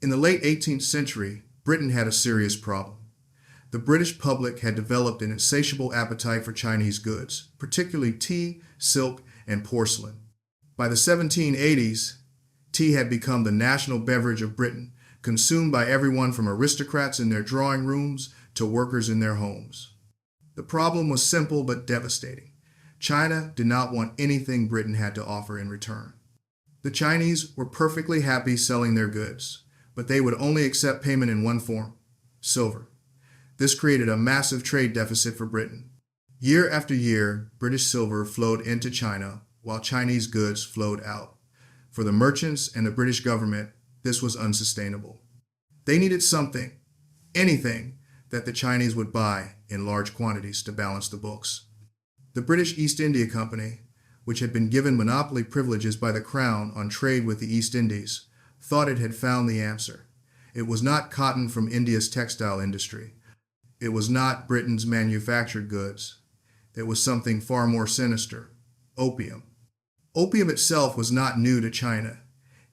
In the late 18th century, Britain had a serious problem. The British public had developed an insatiable appetite for Chinese goods, particularly tea, silk, and porcelain. By the 1780s, tea had become the national beverage of Britain, consumed by everyone from aristocrats in their drawing rooms to workers in their homes. The problem was simple but devastating. China did not want anything Britain had to offer in return. The Chinese were perfectly happy selling their goods, but they would only accept payment in one form: silver. This created a massive trade deficit for Britain. Year after year, British silver flowed into China, while Chinese goods flowed out. For the merchants and the British government, this was unsustainable. They needed something, anything, that the Chinese would buy in large quantities to balance the books. The British East India Company, which had been given monopoly privileges by the Crown on trade with the East Indies, thought it had found the answer. It was not cotton from India's textile industry. It was not Britain's manufactured goods. It was something far more sinister: opium. Opium itself was not new to China.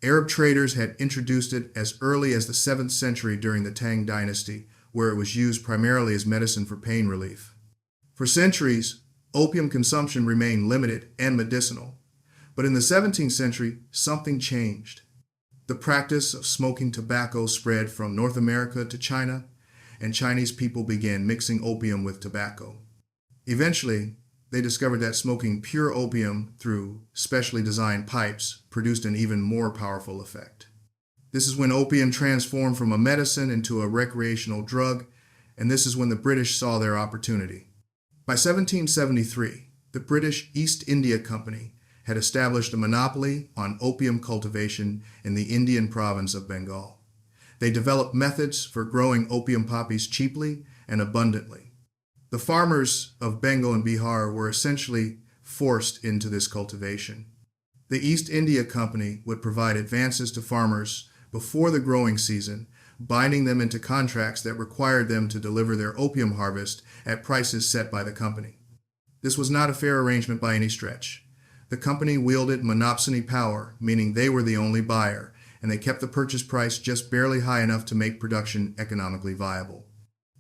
Arab traders had introduced it as early as the 7th century during the Tang dynasty, where it was used primarily as medicine for pain relief. For centuries, opium consumption remained limited and medicinal. But in the 17th century, something changed. The practice of smoking tobacco spread from North America to China, and Chinese people began mixing opium with tobacco. Eventually, they discovered that smoking pure opium through specially designed pipes produced an even more powerful effect. This is when opium transformed from a medicine into a recreational drug, and this is when the British saw their opportunity. By 1773, the British East India Company had established a monopoly on opium cultivation in the Indian province of Bengal. They developed methods for growing opium poppies cheaply and abundantly. The farmers of Bengal and Bihar were essentially forced into this cultivation. The East India Company would provide advances to farmers before the growing season, binding them into contracts that required them to deliver their opium harvest at prices set by the company. This was not a fair arrangement by any stretch. The company wielded monopsony power, meaning they were the only buyer, and they kept the purchase price just barely high enough to make production economically viable.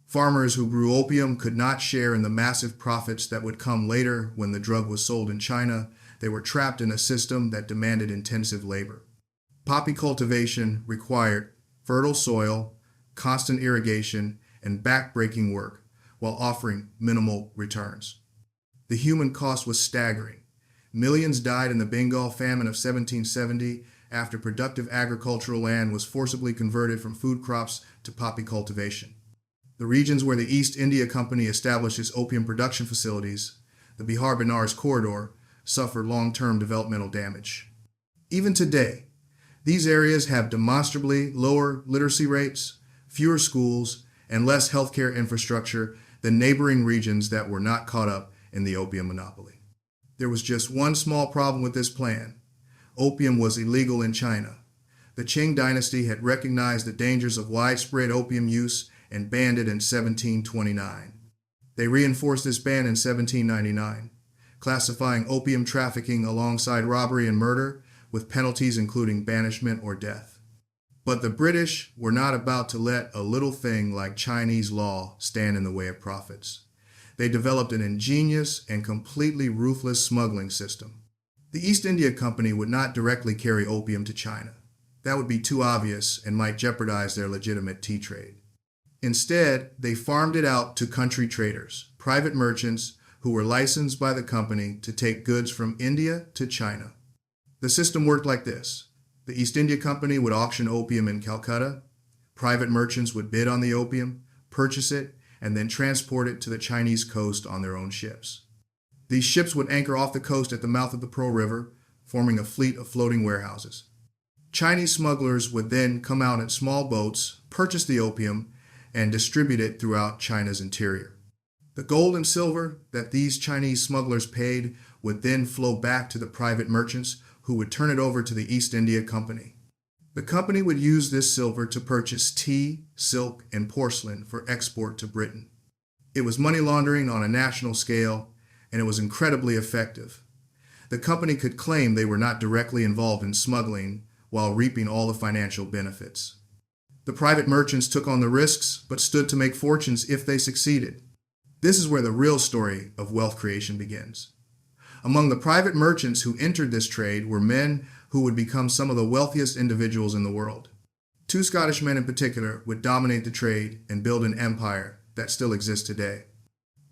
Farmers who grew opium could not share in the massive profits that would come later when the drug was sold in China. They were trapped in a system that demanded intensive labor. Poppy cultivation required fertile soil, constant irrigation, and back-breaking work, while offering minimal returns. The human cost was staggering. Millions died in the Bengal famine of 1770 after productive agricultural land was forcibly converted from food crops to poppy cultivation. The regions where the East India Company established its opium production facilities, the Bihar-Benares corridor, suffered long-term developmental damage. Even today, these areas have demonstrably lower literacy rates, fewer schools, and less healthcare infrastructure than neighboring regions that were not caught up in the opium monopoly. There was just one small problem with this plan. Opium was illegal in China. The Qing dynasty had recognized the dangers of widespread opium use and banned it in 1729. They reinforced this ban in 1799, classifying opium trafficking alongside robbery and murder, with penalties including banishment or death. But the British were not about to let a little thing like Chinese law stand in the way of profits. They developed an ingenious and completely ruthless smuggling system. The East India Company would not directly carry opium to China. That would be too obvious and might jeopardize their legitimate tea trade. Instead, they farmed it out to country traders, private merchants who were licensed by the company to take goods from India to China. The system worked like this. The East India Company would auction opium in Calcutta. Private merchants would bid on the opium, purchase it, and then transport it to the Chinese coast on their own ships. These ships would anchor off the coast at the mouth of the Pearl River, forming a fleet of floating warehouses. Chinese smugglers would then come out in small boats, purchase the opium, and distribute it throughout China's interior. The gold and silver that these Chinese smugglers paid would then flow back to the private merchants, who would turn it over to the East India Company. The company would use this silver to purchase tea, silk, and porcelain for export to Britain. It was money laundering on a national scale, and it was incredibly effective. The company could claim they were not directly involved in smuggling while reaping all the financial benefits. The private merchants took on the risks, but stood to make fortunes if they succeeded. This is where the real story of wealth creation begins. Among the private merchants who entered this trade were men who would become some of the wealthiest individuals in the world. Two Scottish men in particular would dominate the trade and build an empire that still exists today.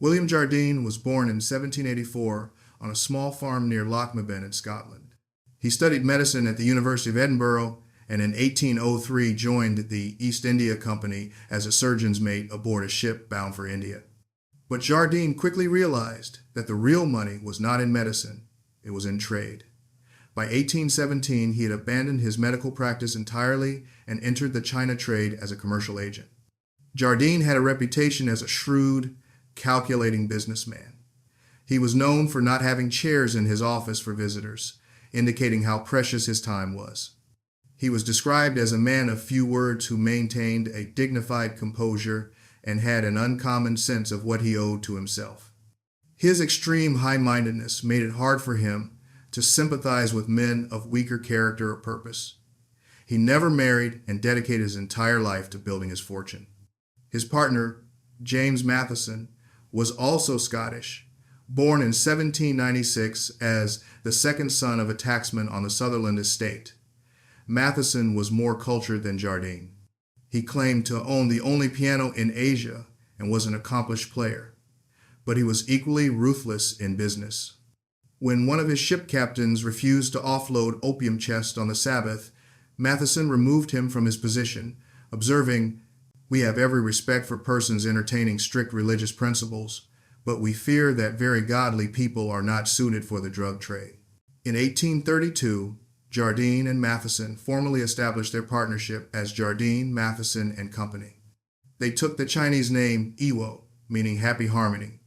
William Jardine was born in 1784 on a small farm near Lochmaben in Scotland. He studied medicine at the University of Edinburgh and in 1803 joined the East India Company as a surgeon's mate aboard a ship bound for India. But Jardine quickly realized that the real money was not in medicine, it was in trade. By 1817, he had abandoned his medical practice entirely and entered the China trade as a commercial agent. Jardine had a reputation as a shrewd, calculating businessman. He was known for not having chairs in his office for visitors, indicating how precious his time was. He was described as a man of few words who maintained a dignified composure and had an uncommon sense of what he owed to himself. His extreme high-mindedness made it hard for him to sympathize with men of weaker character or purpose. He never married and dedicated his entire life to building his fortune. His partner, James Matheson, was also Scottish, born in 1796 as the second son of a tacksman on the Sutherland estate. Matheson was more cultured than Jardine. He claimed to own the only piano in Asia and was an accomplished player, but he was equally ruthless in business. When one of his ship captains refused to offload opium chests on the Sabbath, Matheson removed him from his position, observing, "We have every respect for persons entertaining strict religious principles, but we fear that very godly people are not suited for the drug trade." In 1832, Jardine and Matheson formally established their partnership as Jardine, Matheson and Company. They took the Chinese name Iwo, meaning happy harmony,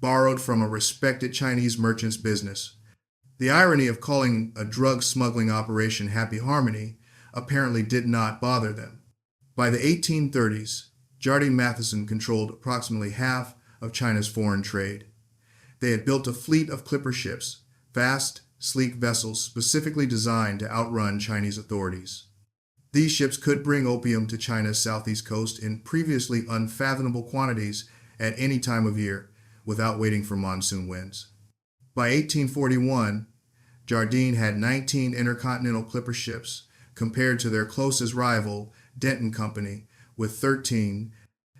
borrowed from a respected Chinese merchant's business. The irony of calling a drug smuggling operation Happy Harmony apparently did not bother them. By the 1830s, Jardine Matheson controlled approximately half of China's foreign trade. They had built a fleet of clipper ships, fast, sleek vessels specifically designed to outrun Chinese authorities. These ships could bring opium to China's southeast coast in previously unfathomable quantities at any time of year without waiting for monsoon winds. By 1841, Jardine had 19 intercontinental clipper ships compared to their closest rival, Denton Company, with 13.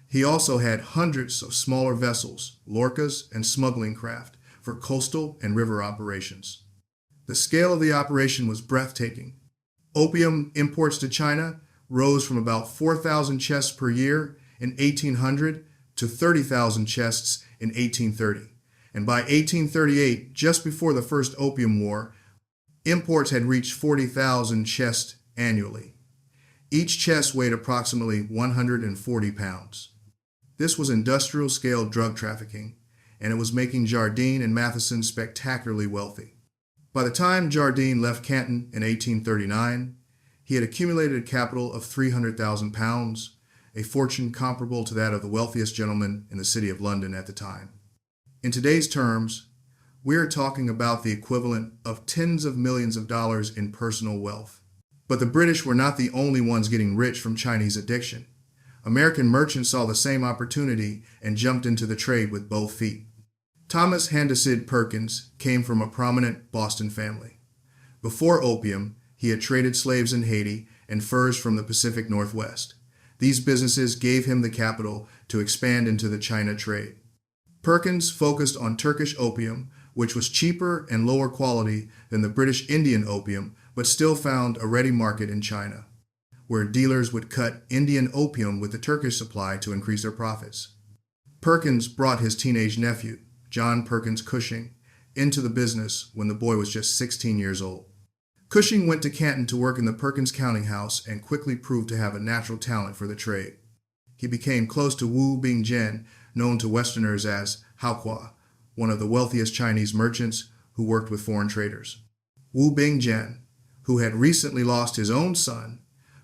He also had hundreds of smaller vessels, lorcas, and smuggling craft for coastal and river operations. The scale of the operation was breathtaking. Opium imports to China rose from about 4,000 chests per year in 1800 to 30,000 chests in 1830. And by 1838, just before the first Opium War, imports had reached 40,000 chests annually. Each chest weighed approximately 140 pounds. This was industrial-scale drug trafficking, and it was making Jardine and Matheson spectacularly wealthy. By the time Jardine left Canton in 1839, he had accumulated a capital of 300,000 pounds, a fortune comparable to that of the wealthiest gentleman in the city of London at the time. In today's terms, we are talking about the equivalent of tens of millions of dollars in personal wealth. But the British were not the only ones getting rich from Chinese addiction. American merchants saw the same opportunity and jumped into the trade with both feet. Thomas Handesid Perkins came from a prominent Boston family. Before opium, he had traded slaves in Haiti and furs from the Pacific Northwest. These businesses gave him the capital to expand into the China trade. Perkins focused on Turkish opium, which was cheaper and lower quality than the British Indian opium, but still found a ready market in China, where dealers would cut Indian opium with the Turkish supply to increase their profits. Perkins brought his teenage nephew, John Perkins Cushing, into the business when the boy was just 16 years old. Cushing went to Canton to work in the Perkins counting house and quickly proved to have a natural talent for the trade. He became close to Wu Bingjian, known to Westerners as Haokua, one of the wealthiest Chinese merchants who worked with foreign traders. Wu Bingjian, who had recently lost his own son,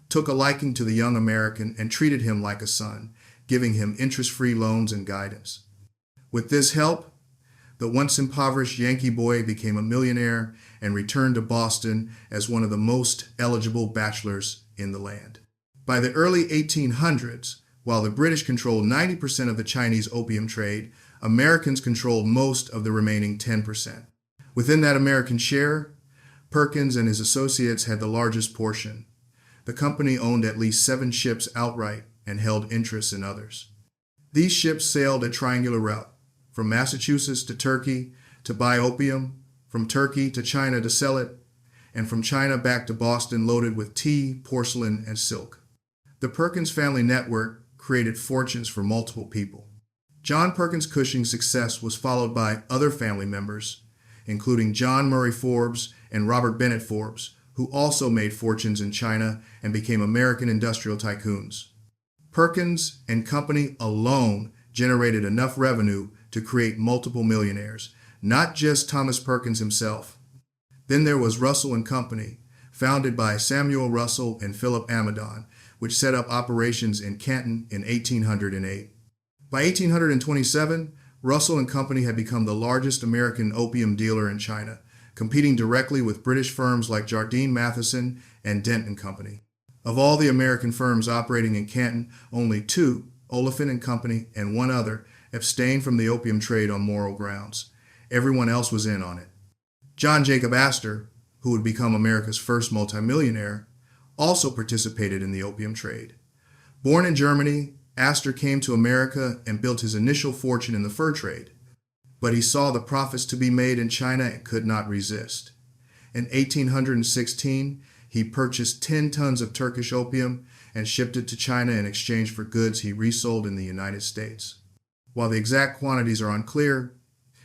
took a liking to the young American and treated him like a son, giving him interest-free loans and guidance. With this help, the once impoverished Yankee boy became a millionaire and returned to Boston as one of the most eligible bachelors in the land. By the early 1800s, while the British controlled 90% of the Chinese opium trade, Americans controlled most of the remaining 10%. Within that American share, Perkins and his associates had the largest portion. The company owned at least 7 ships outright and held interests in others. These ships sailed a triangular route, from Massachusetts to Turkey to buy opium, from Turkey to China to sell it, and from China back to Boston loaded with tea, porcelain, and silk. The Perkins family network created fortunes for multiple people. John Perkins Cushing's success was followed by other family members, including John Murray Forbes and Robert Bennett Forbes, who also made fortunes in China and became American industrial tycoons. Perkins and Company alone generated enough revenue to create multiple millionaires, not just Thomas Perkins himself. Then there was Russell and Company, founded by Samuel Russell and Philip Amadon, which set up operations in Canton in 1808. By 1827, Russell and Company had become the largest American opium dealer in China, competing directly with British firms like Jardine Matheson and Dent and Company. Of all the American firms operating in Canton, only 2, Oliphant and Company and one other, abstained from the opium trade on moral grounds. Everyone else was in on it. John Jacob Astor, who would become America's first multimillionaire, also participated in the opium trade. Born in Germany, Astor came to America and built his initial fortune in the fur trade. But he saw the profits to be made in China and could not resist. In 1816, he purchased 10 tons of Turkish opium and shipped it to China in exchange for goods he resold in the United States. While the exact quantities are unclear,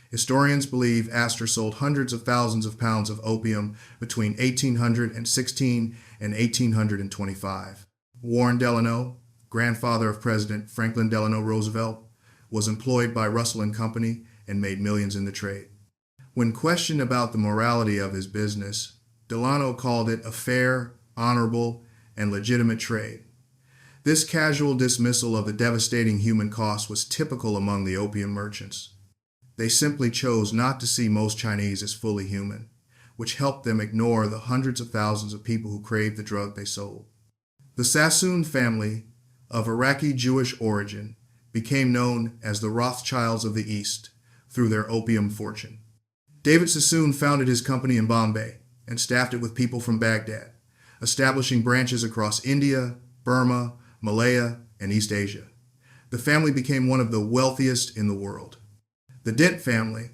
historians believe Astor sold hundreds of thousands of pounds of opium between 1816 and 1825. Warren Delano, grandfather of President Franklin Delano Roosevelt, was employed by Russell and Company and made millions in the trade. When questioned about the morality of his business, Delano called it a fair, honorable, and legitimate trade. This casual dismissal of the devastating human cost was typical among the opium merchants. They simply chose not to see most Chinese as fully human, which helped them ignore the hundreds of thousands of people who craved the drug they sold. The Sassoon family, of Iraqi Jewish origin, became known as the Rothschilds of the East through their opium fortune. David Sassoon founded his company in Bombay and staffed it with people from Baghdad, establishing branches across India, Burma, Malaya, and East Asia. The family became one of the wealthiest in the world. The Dent family,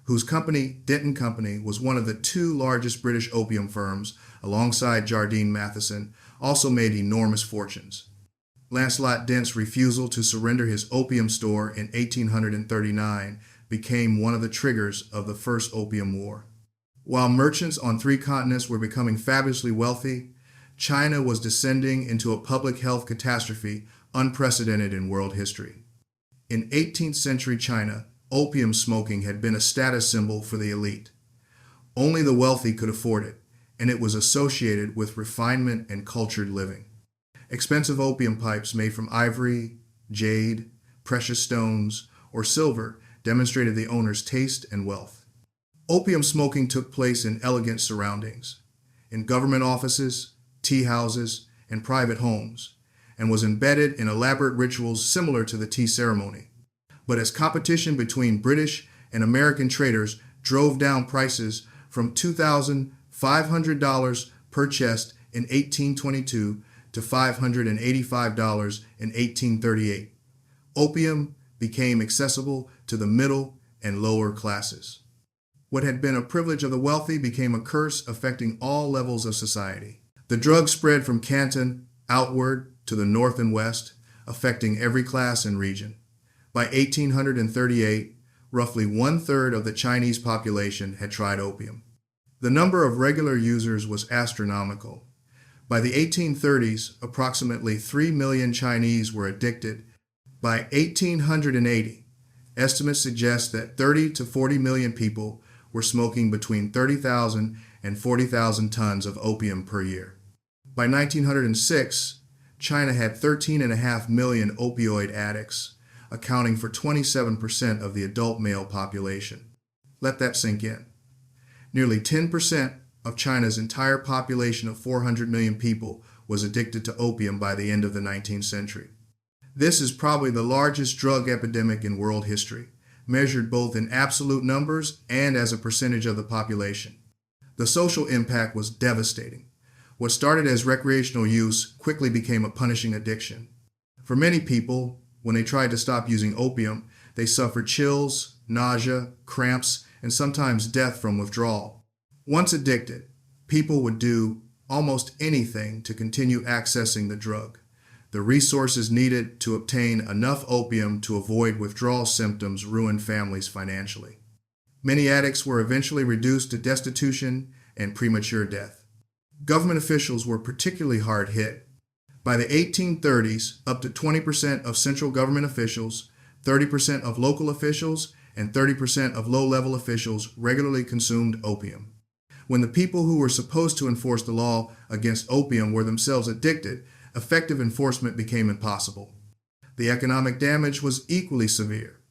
whose company, Dent & Company, was one of the 2 largest British opium firms alongside Jardine Matheson, also made enormous fortunes. Lancelot Dent's refusal to surrender his opium store in 1839 became one of the triggers of the First Opium War. While merchants on 3 continents were becoming fabulously wealthy, China was descending into a public health catastrophe unprecedented in world history. In 18th century China, opium smoking had been a status symbol for the elite. Only the wealthy could afford it, and it was associated with refinement and cultured living. Expensive opium pipes made from ivory, jade, precious stones, or silver demonstrated the owner's taste and wealth. Opium smoking took place in elegant surroundings, in government offices, tea houses, and private homes, and was embedded in elaborate rituals similar to the tea ceremony. But as competition between British and American traders drove down prices from $2,500 per chest in 1822 to $585 in 1838, opium became accessible to the middle and lower classes. What had been a privilege of the wealthy became a curse affecting all levels of society. The drug spread from Canton outward to the north and west, affecting every class and region. By 1838, roughly 1/3 of the Chinese population had tried opium. The number of regular users was astronomical. By the 1830s, approximately 3 million Chinese were addicted. By 1880, estimates suggest that 30 to 40 million people were smoking between 30,000 and 40,000 tons of opium per year. By 1906, China had 13.5 million opioid addicts, accounting for 27% of the adult male population. Let that sink in. Nearly 10% of China's entire population of 400 million people was addicted to opium by the end of the 19th century. This is probably the largest drug epidemic in world history, measured both in absolute numbers and as a percentage of the population. The social impact was devastating. What started as recreational use quickly became a punishing addiction. For many people, when they tried to stop using opium, they suffered chills, nausea, cramps, and sometimes death from withdrawal. Once addicted, people would do almost anything to continue accessing the drug. The resources needed to obtain enough opium to avoid withdrawal symptoms ruined families financially. Many addicts were eventually reduced to destitution and premature death. Government officials were particularly hard hit. By the 1830s, up to 20% of central government officials, 30% of local officials, and 30% of low-level officials regularly consumed opium. When the people who were supposed to enforce the law against opium were themselves addicted, effective enforcement became impossible. The economic damage was equally severe.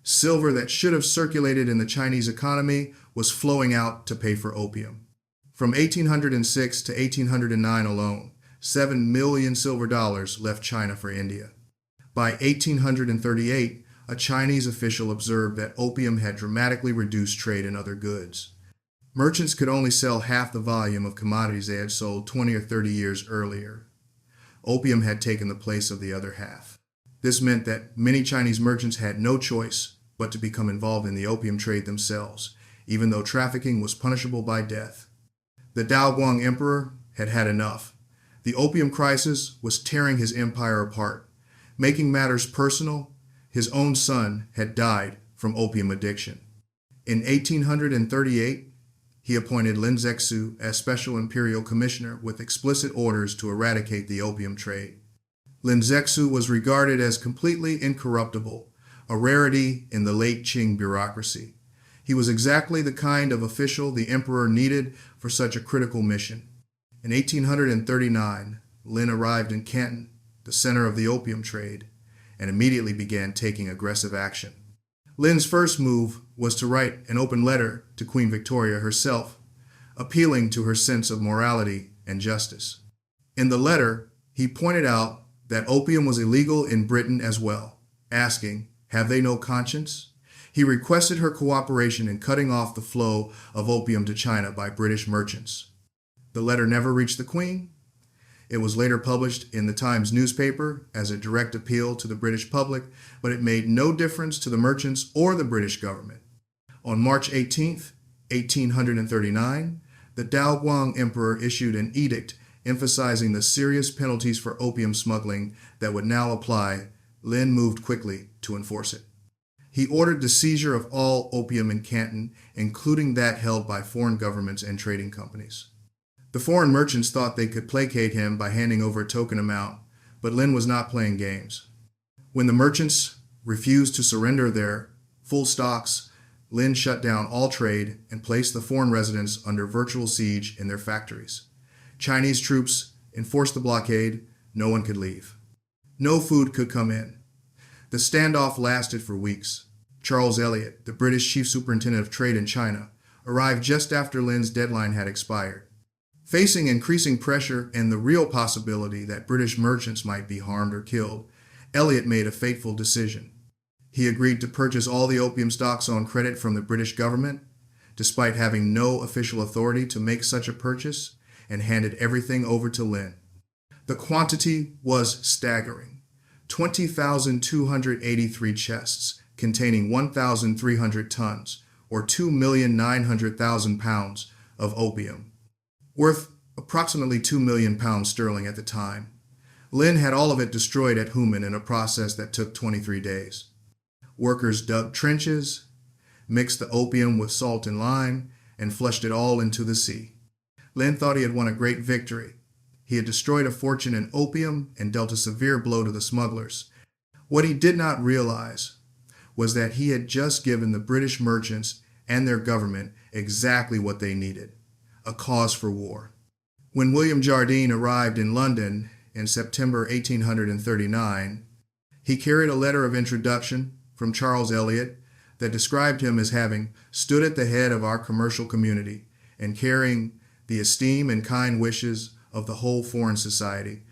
Silver that should have circulated in the Chinese economy was flowing out to pay for opium. From 1806 to 1809 alone, 7 million silver dollars left China for India. By 1838, a Chinese official observed that opium had dramatically reduced trade in other goods. Merchants could only sell half the volume of commodities they had sold 20 or 30 years earlier. Opium had taken the place of the other half. This meant that many Chinese merchants had no choice but to become involved in the opium trade themselves, even though trafficking was punishable by death. The Daoguang Emperor had had enough. The opium crisis was tearing his empire apart. Making matters personal, his own son had died from opium addiction. In 1838, he appointed Lin Zexu as Special Imperial Commissioner with explicit orders to eradicate the opium trade. Lin Zexu was regarded as completely incorruptible, a rarity in the late Qing bureaucracy. He was exactly the kind of official the emperor needed for such a critical mission. In 1839, Lin arrived in Canton, the center of the opium trade, and immediately began taking aggressive action. Lin's first move was to write an open letter to Queen Victoria herself, appealing to her sense of morality and justice. In the letter, he pointed out that opium was illegal in Britain as well, asking, "Have they no conscience?" He requested her cooperation in cutting off the flow of opium to China by British merchants. The letter never reached the Queen. It was later published in the Times newspaper as a direct appeal to the British public, but it made no difference to the merchants or the British government. On March 18, 1839, the Daoguang Emperor issued an edict emphasizing the serious penalties for opium smuggling that would now apply. Lin moved quickly to enforce it. He ordered the seizure of all opium in Canton, including that held by foreign governments and trading companies. The foreign merchants thought they could placate him by handing over a token amount, but Lin was not playing games. When the merchants refused to surrender their full stocks, Lin shut down all trade and placed the foreign residents under virtual siege in their factories. Chinese troops enforced the blockade. No one could leave. No food could come in. The standoff lasted for weeks. Charles Elliot, the British chief superintendent of trade in China, arrived just after Lin's deadline had expired. Facing increasing pressure and the real possibility that British merchants might be harmed or killed, Elliot made a fateful decision. He agreed to purchase all the opium stocks on credit from the British government, despite having no official authority to make such a purchase, and handed everything over to Lin. The quantity was staggering: 20,283 chests containing 1,300 tons, or 2,900,000 pounds of opium, worth approximately 2 million pounds sterling at the time. Lin had all of it destroyed at Human in a process that took 23 days. Workers dug trenches, mixed the opium with salt and lime, and flushed it all into the sea. Lin thought he had won a great victory. He had destroyed a fortune in opium and dealt a severe blow to the smugglers. What he did not realize was that he had just given the British merchants and their government exactly what they needed: a cause for war. When William Jardine arrived in London in September 1839, he carried a letter of introduction from Charles Elliot that described him as having stood at the head of our commercial community and carrying the esteem and kind wishes of the whole foreign society,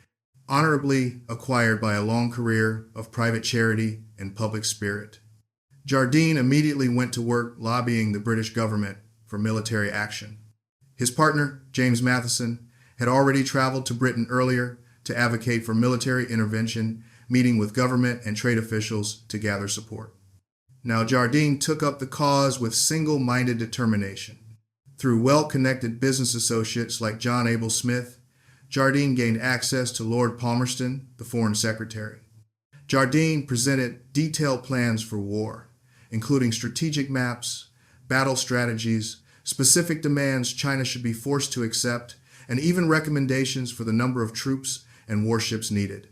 honorably acquired by a long career of private charity and public spirit. Jardine immediately went to work lobbying the British government for military action. His partner, James Matheson, had already traveled to Britain earlier to advocate for military intervention, meeting with government and trade officials to gather support. Now Jardine took up the cause with single-minded determination. Through well-connected business associates like John Abel Smith, Jardine gained access to Lord Palmerston, the Foreign Secretary. Jardine presented detailed plans for war, including strategic maps, battle strategies, specific demands China should be forced to accept, and even recommendations for the number of troops and warships needed.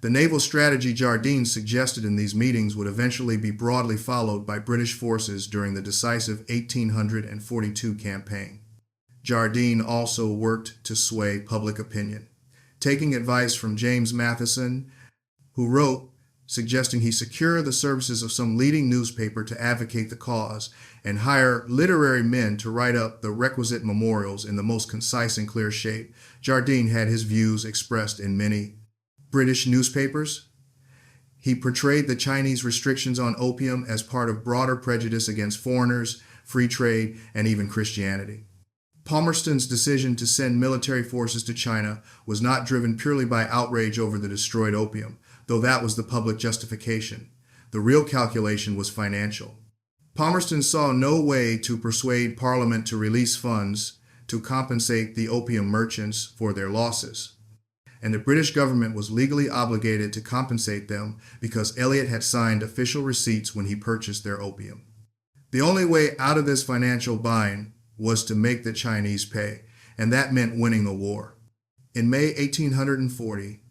The naval strategy Jardine suggested in these meetings would eventually be broadly followed by British forces during the decisive 1842 campaign. Jardine also worked to sway public opinion, taking advice from James Matheson, who wrote suggesting he secure the services of some leading newspaper to advocate the cause and hire literary men to write up the requisite memorials in the most concise and clear shape. Jardine had his views expressed in many British newspapers. He portrayed the Chinese restrictions on opium as part of broader prejudice against foreigners, free trade, and even Christianity. Palmerston's decision to send military forces to China was not driven purely by outrage over the destroyed opium, though that was the public justification. The real calculation was financial. Palmerston saw no way to persuade Parliament to release funds to compensate the opium merchants for their losses, and the British government was legally obligated to compensate them because Elliot had signed official receipts when he purchased their opium. The only way out of this financial bind was to make the Chinese pay, and that meant winning the war. In May 1840,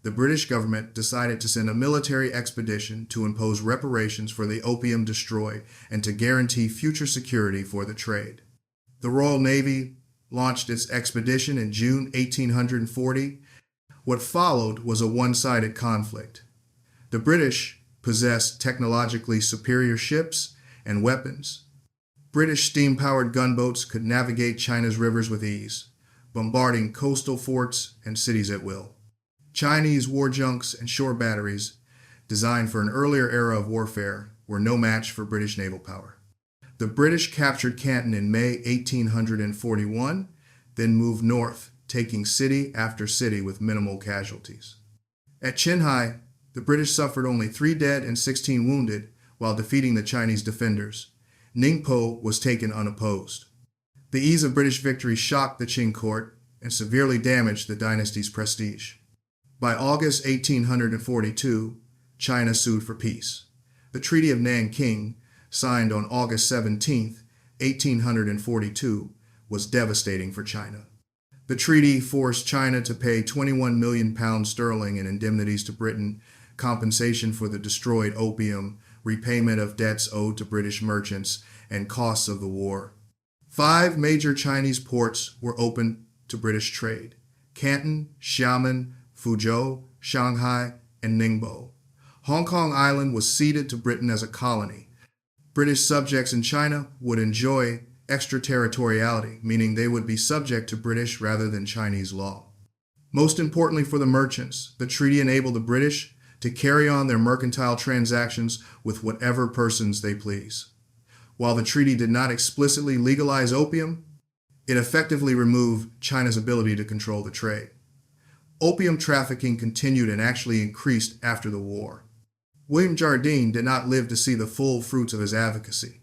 the British government decided to send a military expedition to impose reparations for the opium destroyed and to guarantee future security for the trade. The Royal Navy launched its expedition in June 1840. What followed was a one-sided conflict. The British possessed technologically superior ships and weapons. British steam-powered gunboats could navigate China's rivers with ease, bombarding coastal forts and cities at will. Chinese war junks and shore batteries, designed for an earlier era of warfare, were no match for British naval power. The British captured Canton in May 1841, then moved north, taking city after city with minimal casualties. At Qinghai, the British suffered only 3 dead and 16 wounded while defeating the Chinese defenders. Ningpo was taken unopposed. The ease of British victory shocked the Qing court and severely damaged the dynasty's prestige. By August 1842, China sued for peace. The Treaty of Nanking, signed on August 17, 1842, was devastating for China. The treaty forced China to pay £21 million in indemnities to Britain, compensation for the destroyed opium, repayment of debts owed to British merchants, and costs of the war. 5 major Chinese ports were open to British trade: Canton, Xiamen, Fuzhou, Shanghai, and Ningbo. Hong Kong Island was ceded to Britain as a colony. British subjects in China would enjoy extraterritoriality, meaning they would be subject to British rather than Chinese law. Most importantly for the merchants, the treaty enabled the British to carry on their mercantile transactions with whatever persons they please. While the treaty did not explicitly legalize opium, it effectively removed China's ability to control the trade. Opium trafficking continued and actually increased after the war. William Jardine did not live to see the full fruits of his advocacy.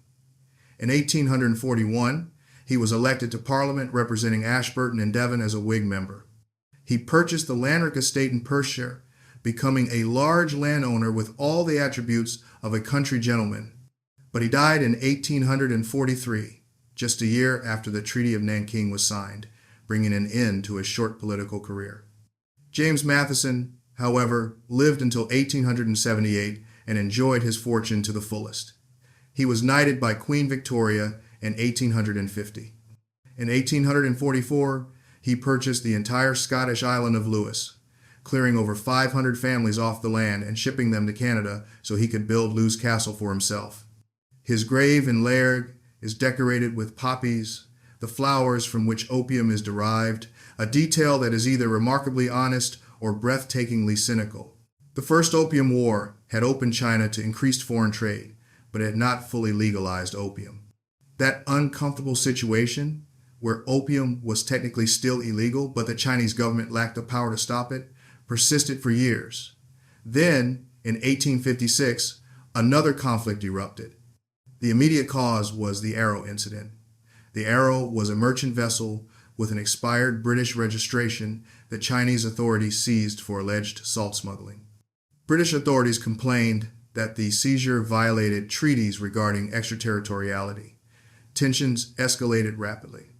In 1841, he was elected to Parliament representing Ashburton and Devon as a Whig member. He purchased the Lanrick estate in Perthshire, becoming a large landowner with all the attributes of a country gentleman. But he died in 1843, just a year after the Treaty of Nanking was signed, bringing an end to his short political career. James Matheson, however, lived until 1878 and enjoyed his fortune to the fullest. He was knighted by Queen Victoria in 1850. In 1844, he purchased the entire Scottish island of Lewis, clearing over 500 families off the land and shipping them to Canada so he could build Lewes Castle for himself. His grave in Lairg is decorated with poppies, the flowers from which opium is derived, a detail that is either remarkably honest or breathtakingly cynical. The First Opium War had opened China to increased foreign trade, but had not fully legalized opium. That uncomfortable situation, where opium was technically still illegal, but the Chinese government lacked the power to stop it, persisted for years. Then, in 1856, another conflict erupted. The immediate cause was the Arrow incident. The Arrow was a merchant vessel with an expired British registration that Chinese authorities seized for alleged salt smuggling. British authorities complained that the seizure violated treaties regarding extraterritoriality. Tensions escalated rapidly.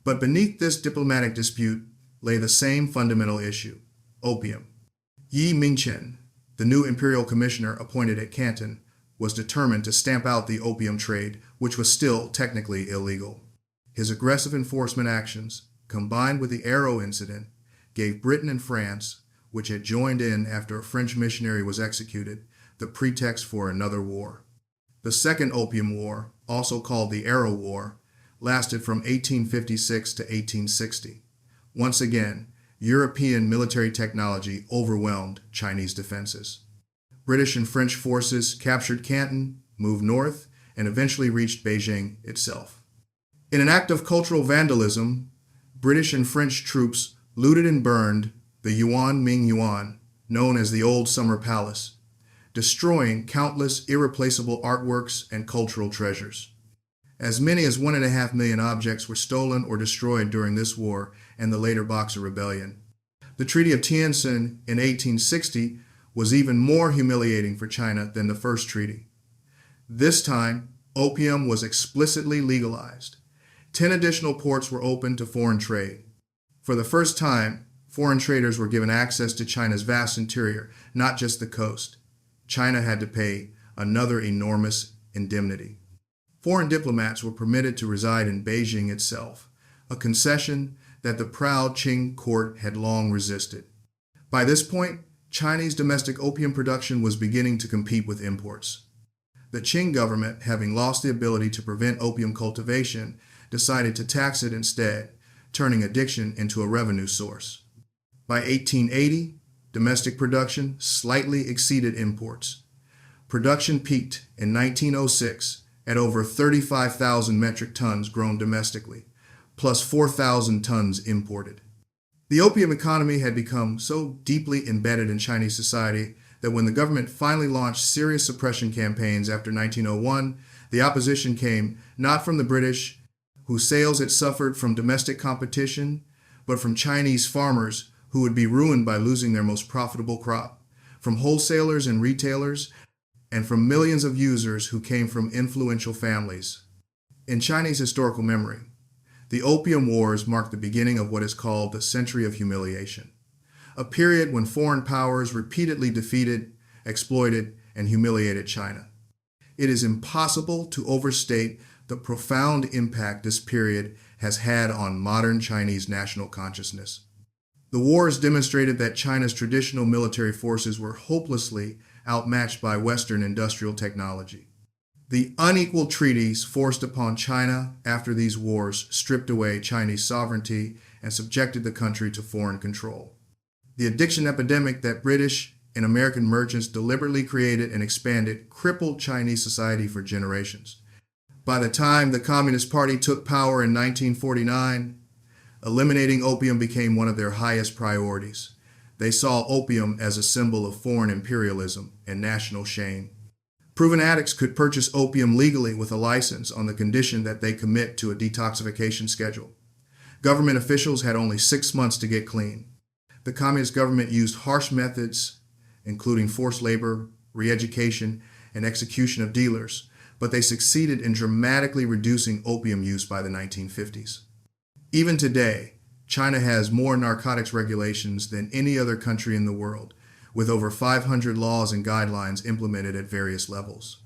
But beneath this diplomatic dispute lay the same fundamental issue: opium. Yi Mingchen, the new imperial commissioner appointed at Canton, was determined to stamp out the opium trade, which was still technically illegal. His aggressive enforcement actions, combined with the Arrow incident, gave Britain and France, which had joined in after a French missionary was executed, the pretext for another war. The Second Opium War, also called the Arrow War, lasted from 1856 to 1860. Once again, European military technology overwhelmed Chinese defenses. British and French forces captured Canton, moved north, and eventually reached Beijing itself. In an act of cultural vandalism, British and French troops looted and burned the Yuan Ming Yuan, known as the Old Summer Palace, destroying countless irreplaceable artworks and cultural treasures. As many as 1.5 million objects were stolen or destroyed during this war and the later Boxer Rebellion. The Treaty of Tientsin in 1860 was even more humiliating for China than the first treaty. This time, opium was explicitly legalized. 10 additional ports were opened to foreign trade. For the first time, foreign traders were given access to China's vast interior, not just the coast. China had to pay another enormous indemnity. Foreign diplomats were permitted to reside in Beijing itself, a concession that the proud Qing court had long resisted. By this point, Chinese domestic opium production was beginning to compete with imports. The Qing government, having lost the ability to prevent opium cultivation, decided to tax it instead, turning addiction into a revenue source. By 1880, domestic production slightly exceeded imports. Production peaked in 1906 at over 35,000 metric tons grown domestically, plus 4,000 tons imported. The opium economy had become so deeply embedded in Chinese society that when the government finally launched serious suppression campaigns after 1901, the opposition came not from the British, whose sales had suffered from domestic competition, but from Chinese farmers who would be ruined by losing their most profitable crop, from wholesalers and retailers, and from millions of users who came from influential families. In Chinese historical memory, the Opium Wars marked the beginning of what is called the Century of Humiliation, a period when foreign powers repeatedly defeated, exploited, and humiliated China. It is impossible to overstate the profound impact this period has had on modern Chinese national consciousness. The wars demonstrated that China's traditional military forces were hopelessly outmatched by Western industrial technology. The unequal treaties forced upon China after these wars stripped away Chinese sovereignty and subjected the country to foreign control. The addiction epidemic that British and American merchants deliberately created and expanded crippled Chinese society for generations. By the time the Communist Party took power in 1949, eliminating opium became one of their highest priorities. They saw opium as a symbol of foreign imperialism and national shame. Proven addicts could purchase opium legally with a license on the condition that they commit to a detoxification schedule. Government officials had only 6 months to get clean. The communist government used harsh methods, including forced labor, re-education, and execution of dealers, but they succeeded in dramatically reducing opium use by the 1950s. Even today, China has more narcotics regulations than any other country in the world, with over 500 laws and guidelines implemented at various levels.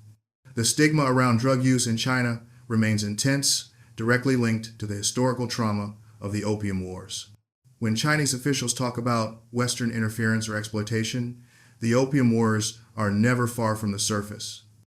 The stigma around drug use in China remains intense, directly linked to the historical trauma of the Opium Wars. When Chinese officials talk about Western interference or exploitation, the Opium Wars are never far from the surface.